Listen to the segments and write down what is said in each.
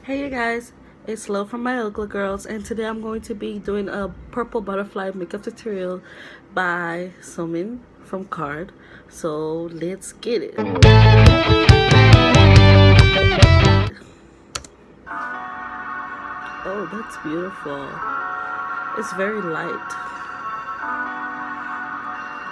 Hey you guys, it's Lo from my Ugly Girls, and today I'm going to be doing a purple butterfly makeup tutorial by Somin from KARD. So let's get it. Oh, that's beautiful. It's very light.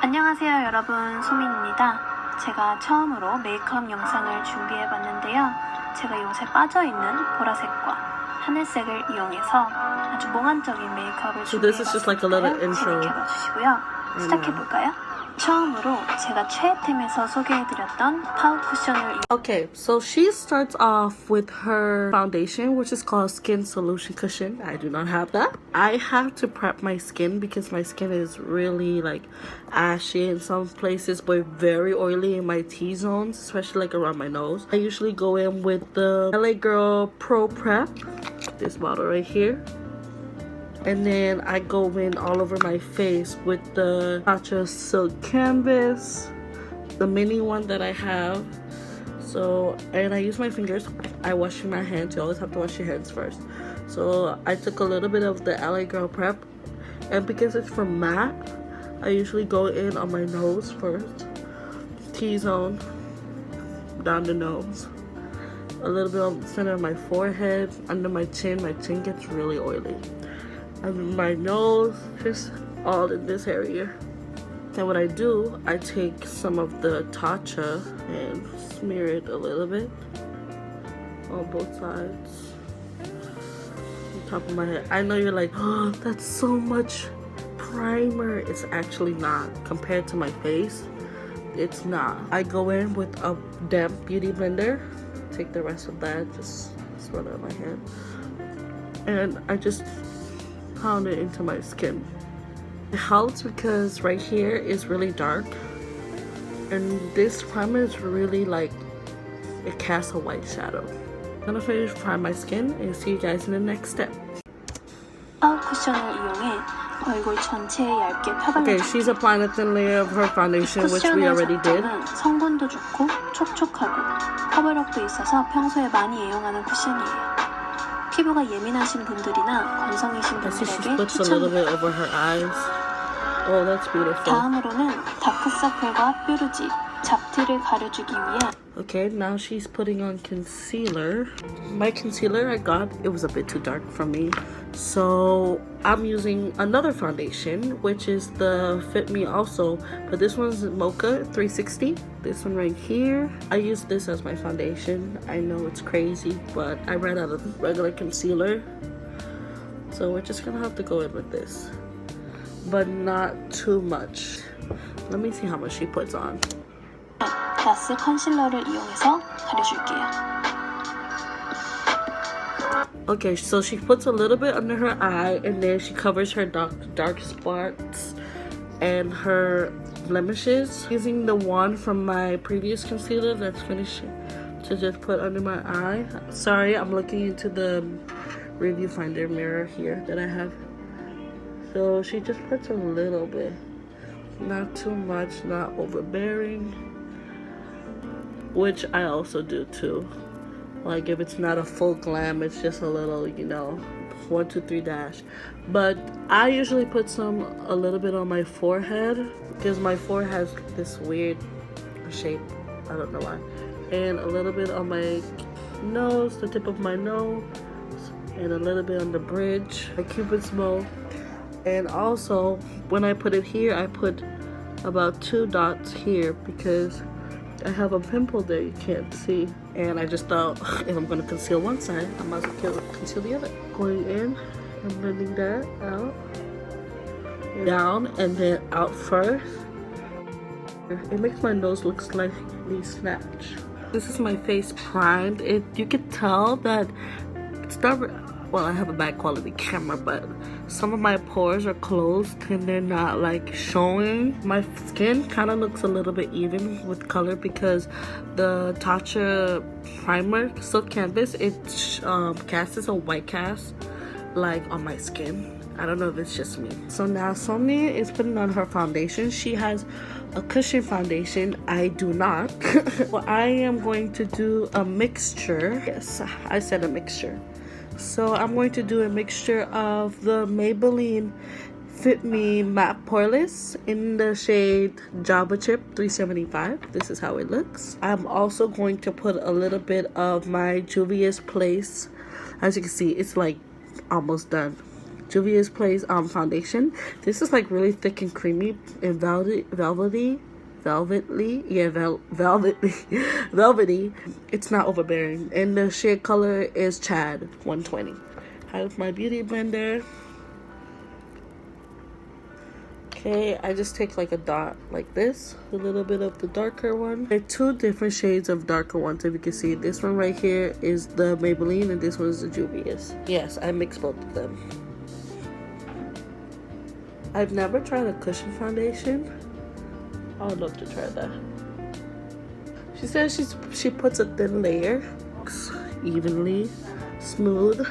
안녕하세요 여러분, 소민입니다. 제가 처음으로 메이크업 영상을 준비해봤는데요. 제가 요새 빠져있는 보라색과 하늘색을 이용해서 아주 몽환적인 메이크업을 준비해봤으니까요. 진행해봐주시고요. 시작해볼까요? 처음으로 제가 최애템에서 소개해드렸던 파우 쿠션을 Okay, so she starts off with her foundation, which is called Skin Solution Cushion. I do not have that. I have to prep my skin because my skin is really like ashy in some places, but very oily in my T-zones, especially like around my nose. I usually go in with the LA Girl Pro Prep, this bottle right here. And then I go in all over my face with the Tatcha Silk Canvas, the mini one that I have. So, and I use my fingers. I wash my hands. You always have to wash your hands first. So I took a little bit of the LA Girl Prep. And because it's for matte, I usually go in on my nose first. T-zone, down the nose. A little bit on the center of my forehead, under my chin. My chin gets really oily. And my nose, just all in this area. Then what I do, I take some of the Tatcha and smear it a little bit on both sides. On top of my head. I know you're like, oh, that's so much primer. It's actually not. Compared to my face, it's not. I go in with a damp beauty blender. Take the rest of that, just run it on my hand. And I just pound it into my skin. It helps because right here is really dark, and this primer is really like, it casts a white shadow. I'm gonna finish priming my skin and see you guys in the next step. 파우 쿠션을 이용해 얼굴 전체에 얇게 펴발라줄게요. Okay, she's applying a thin layer of her foundation, which we already did. 성분도 좋고 촉촉하고 커버력도 있어서 평소에 많이 애용하는 쿠션이에요. 피부가 예민하신 분들이나 건성이신 분들에게 추천해요. Oh, that's beautiful. 다음으로는 다크서클과 뾰루지, 잡티를 가려주기 위해 Okay, now she's putting on concealer. My concealer I got, it was a bit too dark for me. So I'm using another foundation, which is the Fit Me also. But this one's Mocha 360. This one right here. I use this as my foundation. I know it's crazy, but I ran out of regular concealer. So we're just gonna have to go in with this. But not too much. Let me see how much she puts on. 라스 컨실러를 이용해서 가려줄게요. Okay, so she puts a little bit under her eye, and then she covers her dark spots and her blemishes. Using the one from my previous concealer that's finished to just put under my eye. Sorry, I'm looking into the review finder mirror here that I have. So she just puts a little bit, not too much, not overbearing, which I also do too. Like if it's not a full glam, it's just a little, 1, 2, 3 dash. But I usually put a little bit on my forehead because my forehead has this weird shape. I don't know why. And a little bit on my nose, the tip of my nose, and a little bit on the bridge, my cupid's bow. And also, when I put it here, I put about 2 dots here because I have a pimple that you can't see. And I just thought, if I'm going to conceal one side, I might as well conceal the other. Going in and blending that out, down, and then out first. It makes my nose look slightly snatched. This is my face primed. You can tell that it's not... Well, I have a bad quality camera, but some of my pores are closed and they're not like showing. My skin kind of looks a little bit even with color because the Tatcha primer, Silk Canvas, it casts a white cast like on my skin. I don't know if it's just me. So now Somi is putting on her foundation. She has a cushion foundation. I do not. Well, I am going to do a mixture. Yes, I said a mixture. So I'm going to do a mixture of the Maybelline Fit Me Matte Poreless in the shade Java Chip 375. This is how it looks. I'm also going to put a little bit of my Juvia's Place. As you can see, it's like almost done. Juvia's Place foundation. This is like really thick and creamy and velvety. It's not overbearing. And the shade color is Chad 120. I have my beauty blender. Okay, I just take like a dot like this, a little bit of the darker one. There are two different shades of darker ones. If you can see, this one right here is the Maybelline and this one is the Juvia's. Yes, I mixed both of them. I've never tried a cushion foundation. I would love to try that. She says she puts a thin layer, evenly, smooth.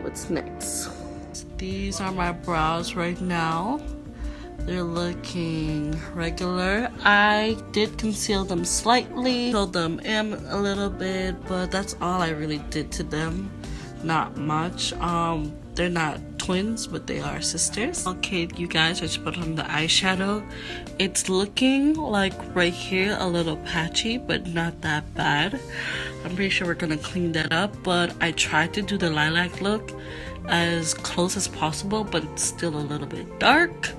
What's next? These are my brows right now. They're looking regular. I did conceal them slightly, filled them in a little bit, but that's all I really did to them. Not much. They're not twins, but they are sisters. Okay, you guys, I just put on the eyeshadow. It's looking like right here a little patchy, but not that bad. I'm pretty sure we're gonna clean that up, but I tried to do the lilac look as close as possible, but it's still a little bit dark.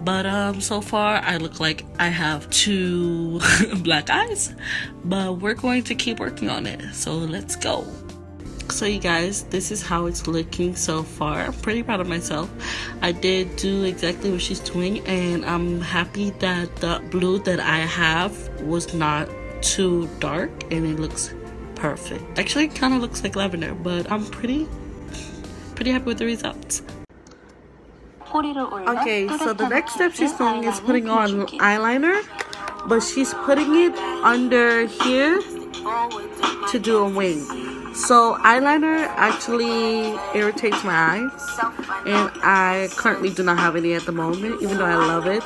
But so far I look like I have two black eyes, but we're going to keep working on it, so let's go. So you guys, this is how it's looking so far. I'm pretty proud of myself. I did do exactly what she's doing, and I'm happy that the blue that I have was not too dark and it looks perfect. Actually, it kind of looks like lavender, but I'm pretty happy with the results. Okay, so the next step she's doing is putting on eyeliner, but she's putting it under here to do a wing. So eyeliner actually irritates my eyes, and I currently do not have any at the moment, even though I love it.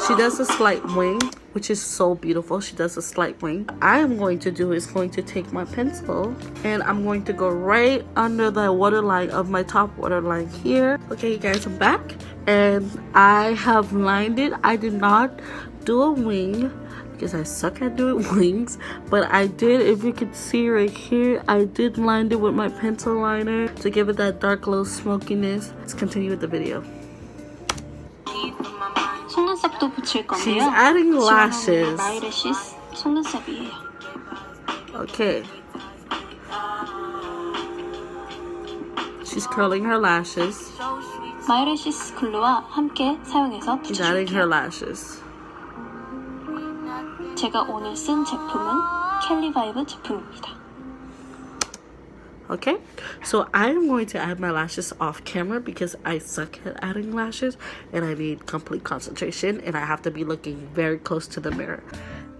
She does a slight wing, which is so beautiful. She does a slight wing. I am going to do is going to take my pencil and I'm going to go right under the waterline of my top waterline here. Okay, you guys, I'm back and I have lined it. I did not do a wing because I suck at doing wings, but I did, if you can see right here, I did line it with my pencil liner to give it that dark little smokiness. Let's continue with the video. She's adding lashes. Okay. She's curling her lashes. 마이레시스 글루와 함께 사용해서 She's adding her lashes. 제가 오늘 쓴 제품은 켈리 바이브 제품입니다. Okay, so I am going to add my lashes off camera because I suck at adding lashes and I need complete concentration and I have to be looking very close to the mirror.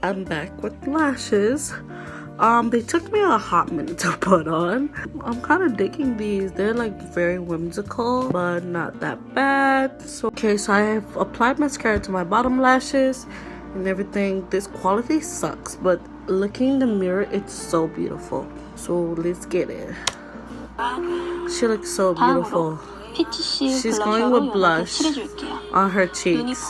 I'm back with lashes. They took me a hot minute to put on. I'm kind of digging these. They're like very whimsical, but not that bad. So I have applied mascara to my bottom lashes and everything. This quality sucks, but looking in the mirror, it's so beautiful. So let's get it. She looks so beautiful. She's going with blush on her cheeks.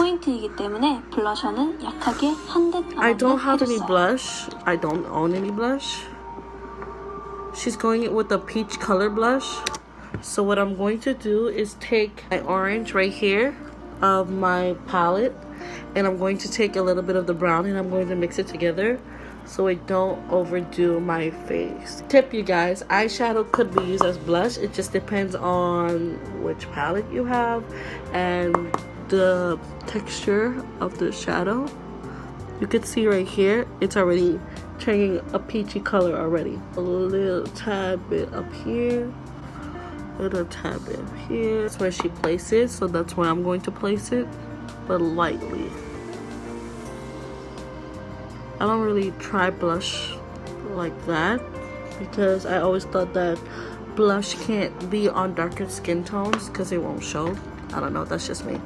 I don't have any blush. I don't own any blush. She's going with a peach color blush. So what I'm going to do is take my orange right here of my palette, and I'm going to take a little bit of the brown and I'm going to mix it together so I don't overdo my face. Tip, you guys, eyeshadow could be used as blush. It just depends on which palette you have and the texture of the shadow. You can see right here, it's already turning a peachy color already. A little tad bit up here, a little tad bit up here. That's where she places, so that's where I'm going to place it, but lightly. I don't really try blush like that because I always thought that blush can't be on darker skin tones because it won't show. I don't know, that's just me.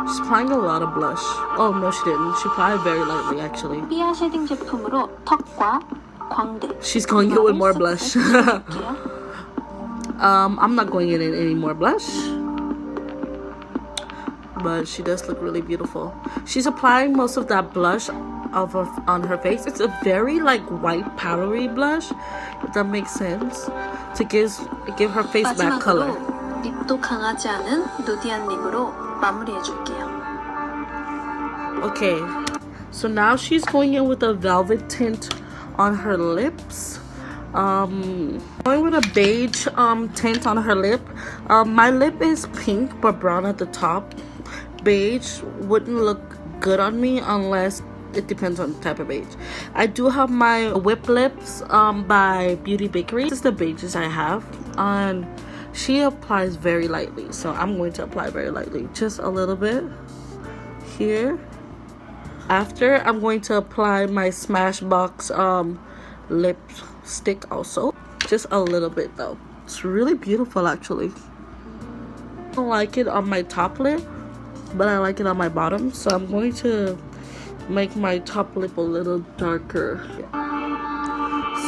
She's applying a lot of blush. Oh no, she didn't. She applied very lightly actually. 삐아 쉐딩 제품으로 턱과 광대. She's going in with more blush. I'm not going in any more blush, but she does look really beautiful. She's applying most of that blush on her face. It's a very like white powdery blush, if that makes sense, to give her face back color. 립도 강하지 않은 누디한 립으로 마무리해줄게요. Okay, so now she's going in with a velvet tint on her lips. Going with a beige tint on her lip. My lip is pink but brown at the top. Beige wouldn't look good on me unless it depends on the type of beige. I do have my Whip Lips by Beauty Bakery. This is the beiges I have, and she applies very lightly, so I'm going to apply very lightly, just a little bit here. After, I'm going to apply my Smashbox lipstick also, just a little bit though. It's really beautiful actually. I don't like it on my top lip, but I like it on my bottom, so I'm going to make my top lip a little darker.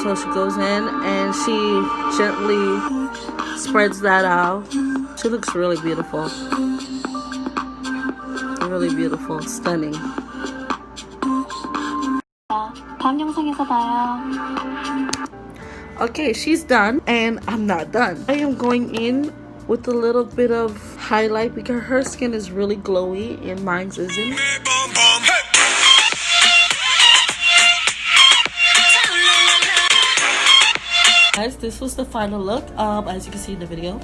So she goes in and she gently spreads that out. She looks really beautiful. Really beautiful, stunning. 다음 영상에서 봐요. Okay, she's done and I'm not done. I am going in with a little bit of highlight because her skin is really glowy and mine isn't. Guys, this was the final look. As you can see in the video,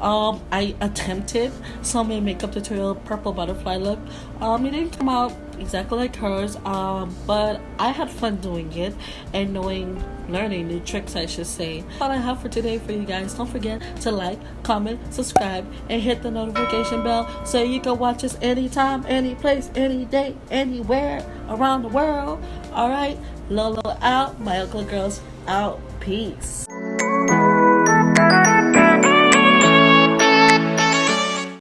I attempted Somin makeup tutorial Purple Butterfly look. It didn't come out exactly like hers, but I had fun doing it and learning new tricks, I should say. That's all I have for today for you guys. Don't forget to like, comment, subscribe, and hit the notification bell so you can watch us anytime, any place, any day, anywhere around the world. All right, Lolo out, my Uncle Girls out. Peace.